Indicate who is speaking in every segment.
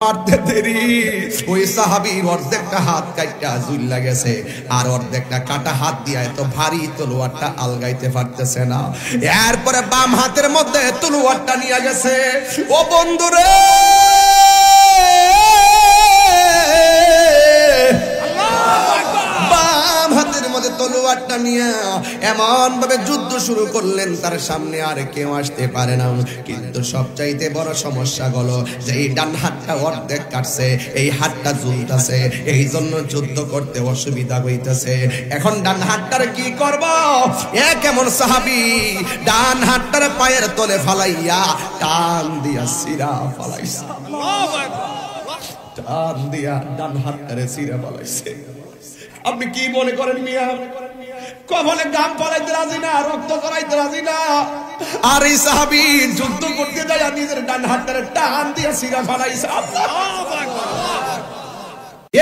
Speaker 1: মারতে দেরি ওই সাহাবীর অর্ধেকটা হাত কাটা ঝুইল্লা গেছে আর অর্ধেকটা কাটা হাত দিয়ে এত ভারী তলোয়ারটা আলগাইতে পারতেছে না। এরপরে বাম হাতের মধ্যে তলোয়ারটা নিয়ে গেছে। ও বন্ধুরে বাম হাতের মধ্যে তলোয়ারটা নিয়ে এমন ভাবে যুদ্ধ শুরু করলেন তার সামনে আর কেউ আসতে পারে না। কিন্তু সবচাইতে বড় সমস্যা হলো যে এই ডান হাতটা অর্ধেক কাটছে, এই হাতটা ঝুলতেছে, এই জন্য যুদ্ধ করতে অসুবিধা হইতেছে। এখন ডান হাতটার কি করব? কেমন সাহাবী ডান হাতটার পায়ের তলে ফালাইয়া টান দিয়া সিরা ফালাইছে। টান দিয়া ডান হাতটারে সিরা ফালাইছে। আপনি কি মনে করেন মিয়া? কবলে গাম পালাইতে রাজি না, রক্ত করাইতে রাজি না। আর এই সাহাবী যুদ্ধ করতে যায় নিজের ডান হাতটারে টান দিয়ে সিরা ফালাইছে।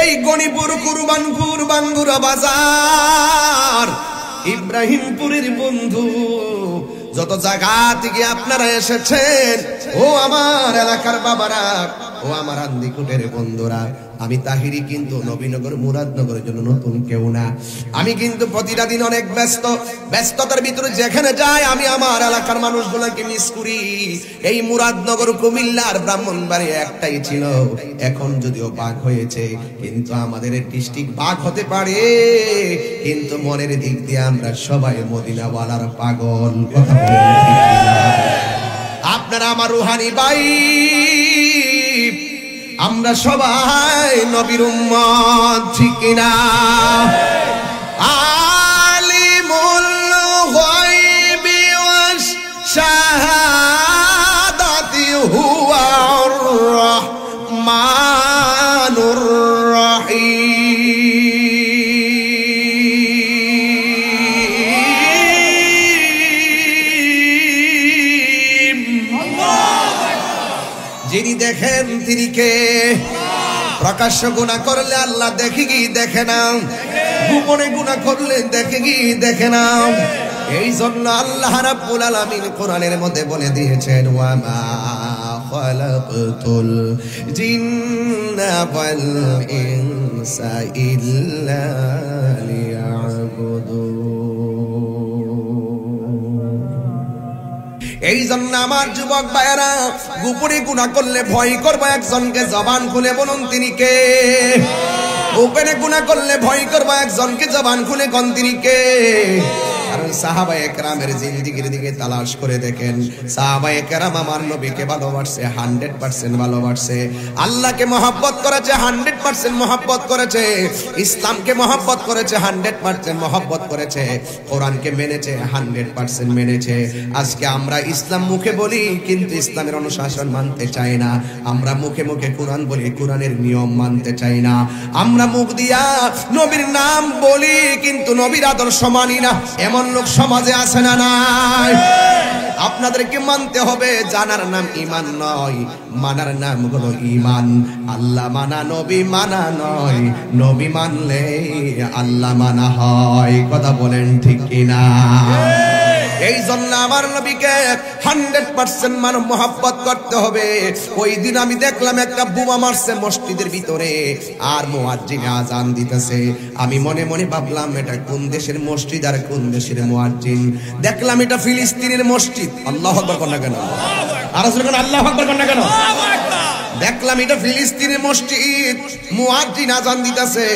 Speaker 1: এই গণিপুর কুরবানপুর বাঙ্গুরা বাজার ইব্রাহিমপুরের বন্ধু যত জায়গা থেকে আপনারা এসেছেন, ও আমার এলাকার বাবারা, ও আমার আন্দিকুটের বন্ধুরা, আমি তাহিরি কিন্তু নবীনগর মুরাদনগরের জন্য নতুন কেউ না। আমি কিন্তু প্রতিটা দিন অনেক ব্যস্ততার ভিতরে যেখানে যাই আমি আমার এলাকার মানুষগুলোকে মিস করি। এই মুরাদনগর কুমিল্লার ব্রাহ্মণবাড়ি একটাই ছিল, এখন যদিও ভাগ হয়েছে কিন্তু আমাদের ডিস্ট্রিক্ট ভাগ হতে পারে, কিন্তু মনের দিক দিয়ে আমরা সবাই মদিনাওয়ালার পাগল। কথা বলেন ঠিক কিনা? আপনারা আমার রুহানি ভাই, আমরা সবাই নবীর উম্মত, ঠিক কিনা? আলিমুল গায়বি ওয়াশ শাহাদাতি হুয়ার রহমানুর যিনি দেখেন তিনি কে? প্রকাশ্য গুনাহ করলে আল্লাহ দেখে কি দেখে না? গোপনে গুনাহ করলে দেখে কি দেখে না? এই জন্য আল্লাহ রাব্বুল আলামিন কোরআনের মধ্যে বলে দিয়েছেন, ওয়া মা খালাকতুল জিন্না ওয়াল ইনসা ইল্লা লিয়াবুদুন। এই জন্য আমার যুবক ভাইয়েরা, গোপনে গুনাহ করলে ভয় করবো একজনকে, জবান খুলে বলুন তিনি কে? গোপনে গুনাহ করলে ভয় করবো একজনকে, জবান খুলে কোন তিনি কে? কারণ সাহাবায়ে কেরামের জিন্দেগির দিকে তালাশ করে দেখেন, সাহাবায়ে কেরাম আমার নবীকে ভালোবাসছে, 100% ভালোবাসছে, আল্লাহকে মহব্বত করেছে, 100% মহব্বত করেছে, ইসলামকে মহব্বত করেছে, 100% মহব্বত করেছে, কোরআনকে মেনেছে, 100% মেনেছে। আজকে আমরা ইসলাম মুখে বলি কিন্তু ইসলামের অনুশাসন মানতে চাই না। আমরা মুখে মুখে কোরআন বলি, কোরআনের নিয়ম মানতে চাই না। আমরা মুখ দিয়া নবীর নাম বলি কিন্তু নবীর আদর্শ মানি না। এমন লোক সমাজে আছে না নাই? আপনাদেরকে মানতে হবে। জানার নাম ঈমান নয়, মানার নাম হলো ঈমান। আল্লাহ মানা নবী মানা নয়, নবী মানলে আল্লাহ মানা হয়। কথা বলেন ঠিক কিনা? এই জন্য আমার নবীকে 100% মানব মহব্বত করতে হবে। ওই দিন আমি দেখলাম একটা বোমা মারছে মসজিদের ভিতরে, আর মুয়াজ্জিন আজান দিতেছে। আমি মনে মনে ভাবলাম এটা কোন দেশের মসজিদ আর কোন দেশের মুয়াজ্জিন। দেখলাম এটা ফিলিস্তিনের মসজিদ। আল্লাহু আকবার কোন না কেন? আর রাসূলগণ আল্লাহু আকবার কোন না কেন? দেখলাম এটা ফিলিস্তিনের মসজিদ, মুয়াজ্জিন আজান দিতেছে,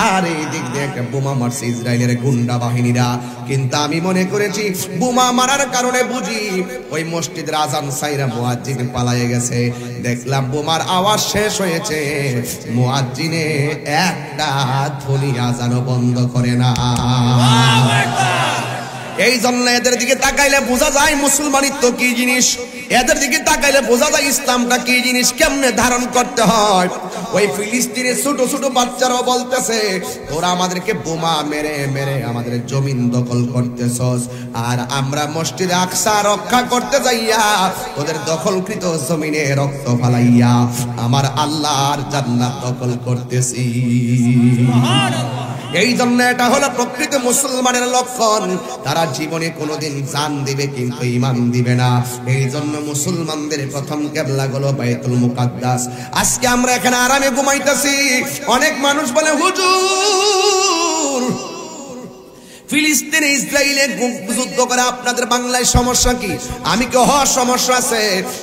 Speaker 1: আর এই দিক দিয়ে একটা বোমা মারছে ইসরায়েলের গুন্ডা বাহিনীরা। কিন্তু আমি মনে করেছি বোমা মারার কারণে বুঝি ওই মসজিদের আজান সাইরা মুয়াজ্জিন পালায়ে গেছে। দেখলাম বোমার আওয়াজ শেষ হয়েছে, মুয়াজ্জিনে একটা ধ্বনি আজানও বন্ধ করে না। এই জন্য এদের দিকে তাকাইলে বোঝা যায় মুসলমানিত্ব কি জিনিস, এদের দিকে তাকাইলে বোঝা যায় ইসলামটা কি জিনিস, কেমনে ধারণ করতে হয়। ওই ফিলিস্তিনের ছোট ছোট বাচ্চারাও বলতেছে, তোরা আমাদেরকে বোমা মেরে মেরে আমাদের জমিন দখল করতেছস, আর আমরা মসজিদে আকসা রক্ষা করতে যাইয়া তোদের দখলকৃত জমিনে রক্ত ফালাইয়া আমার আল্লাহর জান্নাত দখল করতেছি। এই জন্য এটা হলো প্রকৃত মুসলমানের লক্ষণ। তারা জীবনে কোনোদিন জান দিবে কিন্তু ঈমান দিবে না। এই জন্য মুসলমানদের প্রথম কিবলা হলো বাইতুল মুকাদ্দাস। আজকে আমরা এখানে আরামে ঘুমাইতেছি, অনেক মানুষ বলে হুজুর ফিলিস্তিনে ইসরায়েলে যুদ্ধ করে আপনাদের বাংলায় সমস্যা কি? আমি কি হওয়ার সমস্যা আছে?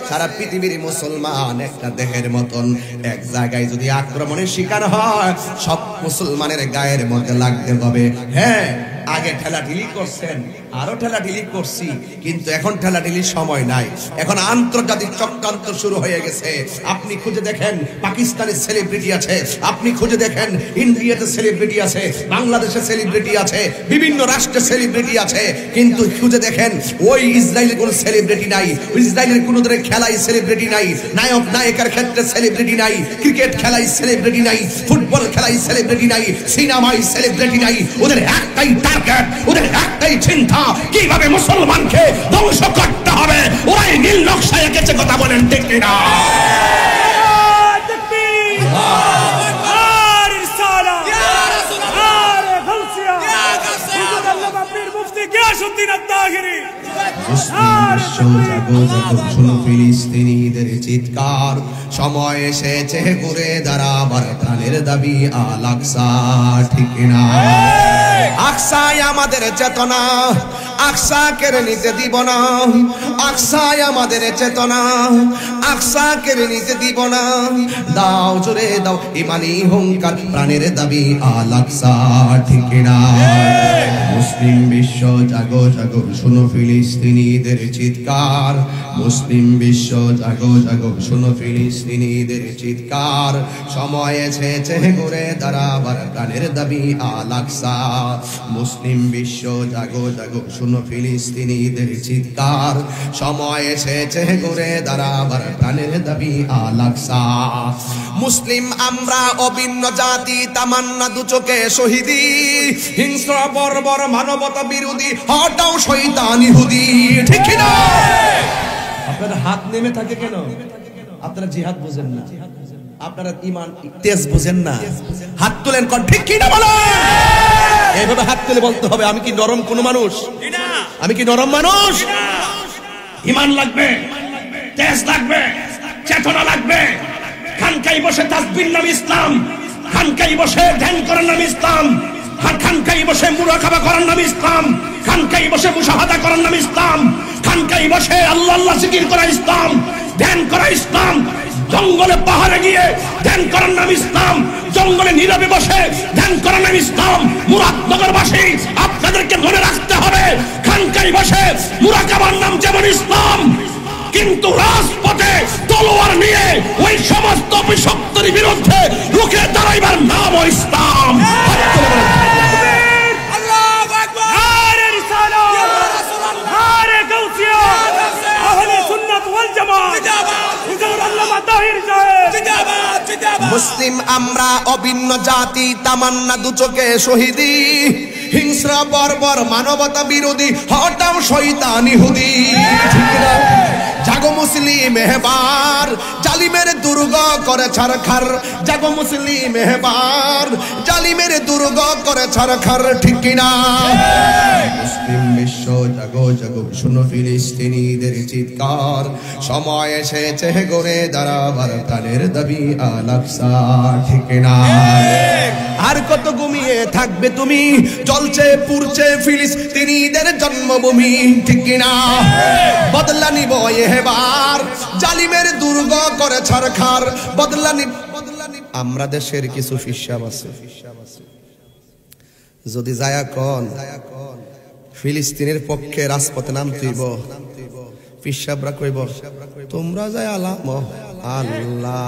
Speaker 1: সারা পৃথিবীর মুসলমান একটা দেহের মতন, এক জায়গায় যদি আক্রমণের শিকার হয় সব মুসলমানের গায়ের মধ্যে লাগতে হবে। হ্যাঁ, আগে ঠেলাঠেলি করছেন, আরো ঠেলাঠেলি করছি, কিন্তু এখন ঠেলাঠেলির সময় নাই। এখন আন্তর্জাতিক চক্রান্ত শুরু হয়ে গেছে। আপনি খুঁজে দেখেন পাকিস্তানের সেলিব্রিটি আছে, আপনি খুঁজে দেখেন ইন্ডিয়াতে সেলিব্রিটি আছে, বাংলাদেশে সেলিব্রিটি আছে, বিভিন্ন রাষ্ট্রে সেলিব্রিটি আছে, কিন্তু খুঁজে দেখেন ওই ইসরায়েলের কোনো সেলিব্রিটি নাই, ইসরায়েলের কোনো ধরনের খেলায় সেলিব্রিটি নাই, নায়ক নায়িকার ক্ষেত্রে সেলিব্রিটি নাই, ক্রিকেট খেলায় সেলিব্রিটি নাই, ফুটবল খেলায় সেলিব্রিটি নাই, সিনেমায় সেলিব্রিটি নাই। ওদের একটাই টার্গেট, ওদের একটাই চিন্তা, কিভাবে মুসলমানকে ধ্বংস করতে হবে। ওরাই নীল নকশায় এঁকেছে, কথা বলেন ঠিক কিনা? ফিলিস্তিনিদের চিৎকার, সময় এসেছে ঘুরে দাঁড়াবার প্রাণের দাবি আল আকসা, ঠিক না? আকসাই আমাদের চেতনা, আকসা কেড়ে নিতে দিব না, আকসাই আমাদের চেতনা, আকসা কেড়ে নিতে দিব না। দাও জোরে দাও ইমানি হুঙ্কার, প্রাণের দাবি আল আকসা, ঠিক না? মুসলিম বিশ্ব জাগো জাগো, শোনো ফিলিস্তিনিদের চিৎকার, মুসলিম বিশ্ব জাগো জাগো, শোনো ফিলিস্তিনিদের চিৎকার, সময় এসেছে ঘুরে দাঁড়াবার প্রাণের দাবি আল আকসা। মুসলিম বিশ্ব জাগো জাগো, শোনো ফিলিস্তিনিদের চিৎকার, সময় এসেছে ঘুরে দাঁড়াবার প্রাণের দাবি আল আকসা। মুসলিম আমরা অভিন্ন জাতি, তামান্না দু চোখে শহীদি, হিংস্র বর্বর মানবতা বিরোধী, হটাও শয়তান ইহুদি, ঠিক না? আপনারা হাত নেমে থাকে কেন? আপনারা জিহাদ বুঝেন না, আপনারা ঈমান তেজ বুঝেন না। হাত তুলেন, কোন ঠিক কি না বলেন? এইভাবে হাত তুলে বলতে হবে, আমি কি নরম কোন মানুষ? আমি কি নরম মানুষ? ঈমান লাগবে, তেজ লাগবে, চেতনা লাগবে। খানকায় বসে তাসবির নাম ইসলাম, খানকায় বসে ধ্যান করার নাম ইসলাম, খানকায় বসে মুরাকাবা করার নাম ইসলাম, খানকায় বসে মুশাহাদা করার নাম ইসলাম, খানকায় বসে আল্লাহ আল্লাহ জিকির করা ইসলাম, ধ্যান করা ইসলাম। জঙ্গলে পাহাড়ে গিয়ে ধ্যান করার নাম ইসলাম, জঙ্গলে নীরবে বসে ধ্যান করার নাম ইসলাম। মুরাদনগরবাসী আপনাদেরকে মনে রাখতে হবে, খানকায় বসে মুরাকাবার নাম যেমন ইসলাম, কিন্তু রাজপথে তলোয়ার নিয়ে ওই সমস্ত অভিশপ্তের বিরুদ্ধে রুখে দাঁড়াইবার নামও ইসলাম। মুসলিম আমরা অভিন্ন জাতি, তামান্না দু চোখে শহীদি, হিংস্র বর্বর মানবতা বিরোধী, হটাও শয়তান ইহুদি, ঠিক না? জাগো মুসলিম এবার, জালিমের দুর্গ করে ছারখার, জাগো মুসলিম এবার, জালিমের দুর্গ করে ছারখার, ঠিক কিনা? মুসলিম বিশ্ব জাগো জাগো, শোনো ফিলিস্তিনিদের চিৎকার, সময় এসেছে গড়ে দাঁড়াবার প্রাণের দাবি আল আকসা, ঠিক না? আর কত ঘুমিয়ে থাকবে তুমি, জ্বলছে পুড়ছে ফিলিস্তিনিদের জন্মভূমি, ঠিক কিনা? বদলা নিব এবার, জালিমের দুর্গ করে ছারখার, বদলা নিব। আমরা দেশের কিছু ফিসাব আছে, যদি যায়া কোন ফিলিস্তিনের পক্ষে রাজপথে নাম তুইব, ফিসাবরা কইব তোমরা যাই আলাম আল্লাহ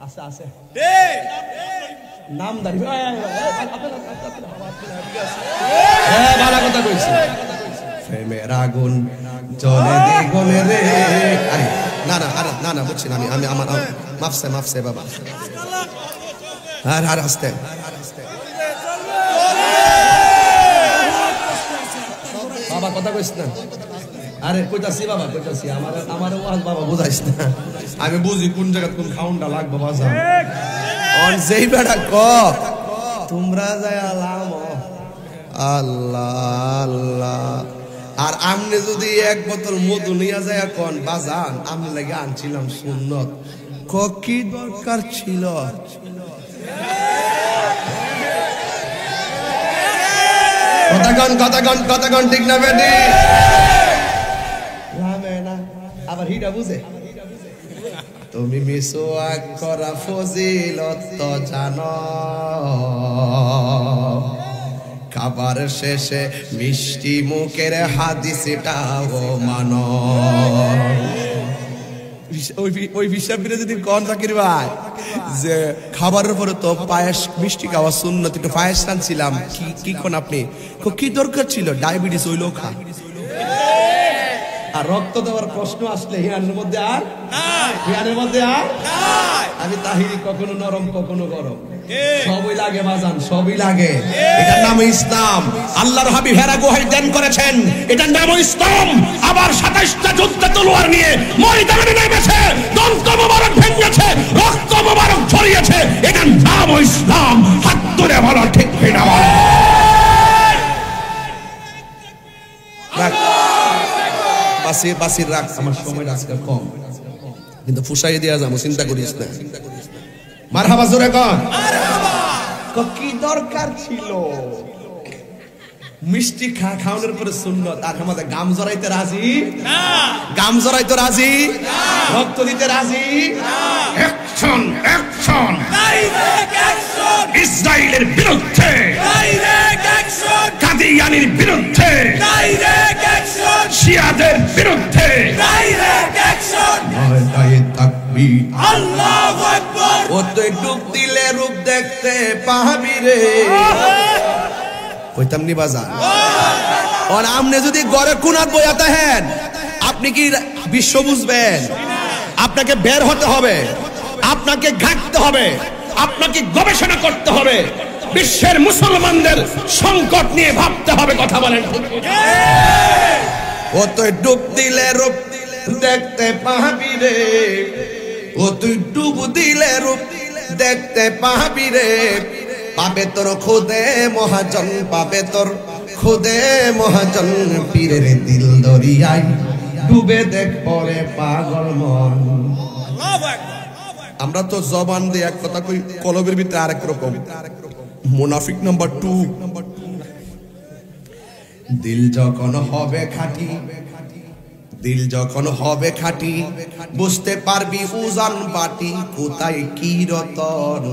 Speaker 1: আছে আছে নাম দাঁড়ি ভালো কথা কইছে। প্রেমের আগুন চলে দ্বিগুণে রে। আরে না না আরে না না বুঝছি না, আমি আমার মাফসে মাফসে বাবা, আর আর আস্তে বাবা কথা কইছ না। আরে কইতাছি বাবা কইতাছি আমার ওয়াজ বাবা বুঝাইস না আমি বুঝি কোন জায়গা কোন খাউনটা লাগবে বাজার অন যেই বেড়া ক তোমরা যায় আলাম আল্লাহ আল্লাহ আর আমনে যদি এক বোতল মধু নিয়ে যায় কোন বাজান আমি লাগে আনছিলাম সুন্নত ক কি দরকার ছিল কথাগণ ঠিক না বেটি আবার হিটা বুঝে তুমি মিসওয়াক করা ফজিলত তো জানো খাবার শেষে মিষ্টি মুখের হাদিসটাও মানো ওই হিসাব করে যদি কোন জাকির ভাই যে খাবারের পরে তো পায়েস মিষ্টি খাওয়া সুন্নত একটু পায়েস আনছিলাম কি কোন আপনি কি দরকার ছিল ডায়াবেটিস হইলো খা আর রক্ত দেওয়ার প্রশ্ন আসলে হিয়ানের মধ্যে আর আমি তাহিরি কখনো নরম কখনো গরম সবই লাগে বাজান সবই লাগে এটার নাম ইসলাম আল্লাহর হাবিব হেরা গুহায় দান করেছেন এটার নাম ইসলাম আবার 27টা যুদ্ধে তলোয়ার নিয়ে ময়দানে নেমেছে দন্ত মোবারক ভেঙেছে রক্ত মোবারক ছড়িয়েছে এটার নাম ইসলাম হাত ধরে বলো ঠিক কিনা বাসির রাখ আমার সময় আজকে কম কিন্তু ফুসাই দিয়া যাবো চিন্তা করিস না মারহাবা জোরে কন কি দরকার ছিল মিষ্টি খাওয়ানোর পরে সুন্নত আর আমাদের গাম জড়াইতে রাজি গাম জড়াইতে রাজি রক্ত দিতে রাজি অ্যাকশন অ্যাকশন ডাইরেক্ট অ্যাকশন ইসরায়েলের বিরুদ্ধে ডাইরেক্ট অ্যাকশন কাদিয়ানির বিরুদ্ধে ডাইরেক্ট অ্যাকশন শিয়াদের বিরুদ্ধে ডাইরেক্ট অ্যাকশন নারায়ে তাকবীর আল্লাহু আকবার ও তো ডুব দিলে রূপ দেখতে পাবি রে কইতাম নি বাজার আর আমনে যদি গড়ে কুনাত বয়াতে হেন আপনি কি বিশ্ব বুঝবেন আপনাকে বের হতে হবে আপনাকে ঘাটতে হবে আপনাকে গবেষণা করতে হবে বিশ্বের মুসলমানদের সংকট নিয়ে ভাবতে হবে কথা বলেন ও তুই ডুব দিলে রূপ দেখতে পাবি রে ও তুই ডুব দিলে রূপ দেখতে পাবি রে পাবে তোর খুদে মহাজন পাবে তোর খুদে মহাজন পীরের দিল দরিয়ায় ডুবে দেখ পরে পাগল মন আমরা তো জবান দিয়ে এক কথা কই কলবের ভিতরে আরেক রকম মুনাফিক নাম্বার 2 দিল যখন হবে খাঁটি দিল যখন হবে খাঁটি বুঝতে পারবি উজান বাটি কোথায় কি রতন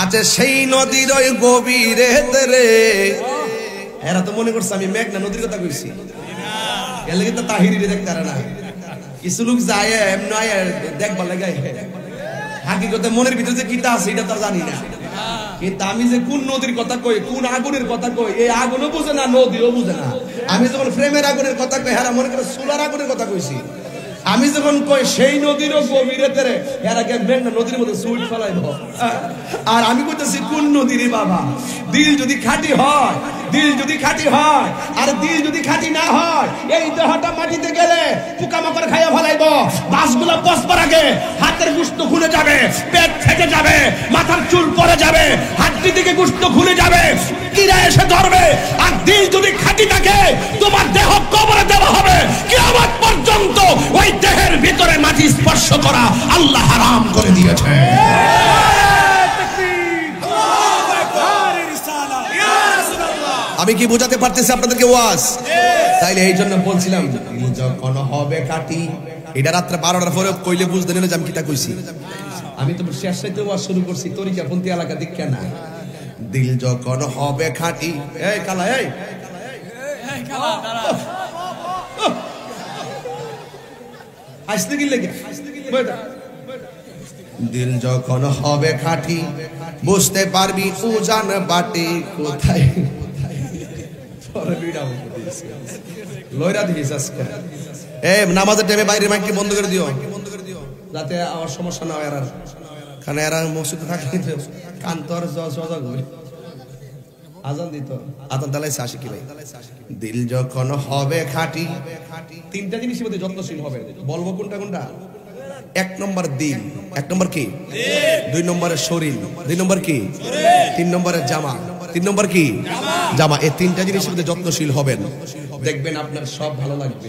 Speaker 1: আচ্ছা সেই নদীর ওই গভীরে রে এরা তো মনে করছে আমি মেঘনা নদীর কথা কইছি গেলে কিন্তু তাহিরি দেখতে না কিছু লোক যায় এমন দেখবার লাগে হাকিকতে মনের ভিতরে যে কিতা আছে এটা তো জানি না কিন্তু আমি যে কোন নদীর কথা কই কোন আগুনের কথা কই এই আগুনও বুঝে না নদীও বুঝে না আমি যখন প্রেমের আগুনের কথা কই হেরা মনে করে সোলার আগুনের কথা কইছি আমি যখন কই সেই নদীর গভীরে তেরে এরা কে মেঘনা নদীর মধ্যে সুইট ফলাইব আর আমি কইতেছি কোন নদীরে বাবা দিল যদি খাঁটি হয় দিল যদি খাঁটি হয় আর দিল যদি খাঁটি না হয় এই দেহটা মাটিতে গেলে পোকামাকড় খাইয়া ফলাইব বাসগুলো পচবার আগে হাতের গোশত খুলে যাবে পেট ফেটে যাবে মাথার চুল পড়ে যাবে হাড্ডি থেকে গোশত খুলে যাবে কিরা এসে ধরবে আর দিল যদি খাঁটি থাকে তোমার দেহ কবরে দেওয়া হবে কিয়ামত পর্যন্ত ওই দেহের ভিতরে মাটি স্পর্শ করা আল্লাহ হারাম করে দিয়েছে আমি কি বোঝাতে পারতেছি আপনাদেরকে ওয়াজ তাইলে এই জন্য বলছিলাম যখন হবে খাঁটি এটা রাত্রে 12টার পরে কইলে বুঝতে নিলে আমি কিটা কইছি আমি তো শেষ সাইতে ওয়াজ শুরু করছি তরিকা পন্থী এলাকা দীক্ষা না দিল যখন হবে খাঁটি এই কালা এই কালা দাঁড়া আসতে কি লাগে দিল যখন হবে খাঁটি বুঝতে পারবি উজান বাটি কোথায় লয়রা দিস আজকে নামাজের টাইমে বাইরে মাইকটি বন্ধ করে দিও যাতে আমার সমস্যা না হয় কারণ এরা মসজিদে থাকলে কান তো আর সজাগ হয় আজান দিত আজান দালাইছে আসে কি ভাই দিল যখন হবে খাঁটি তিনটা জিনিসের মধ্যে যত্নশীল হবে বলবো কোনটা কোনটা এক নম্বর দিল এক নম্বর কি দুই নম্বরে শরীর দুই নম্বর কি তিন নম্বরে জামা তিন নম্বর কি জামা এই তিনটা জিনিসের মধ্যে যত্নশীল হবেন দেখবেন আপনার সব ভালো লাগবে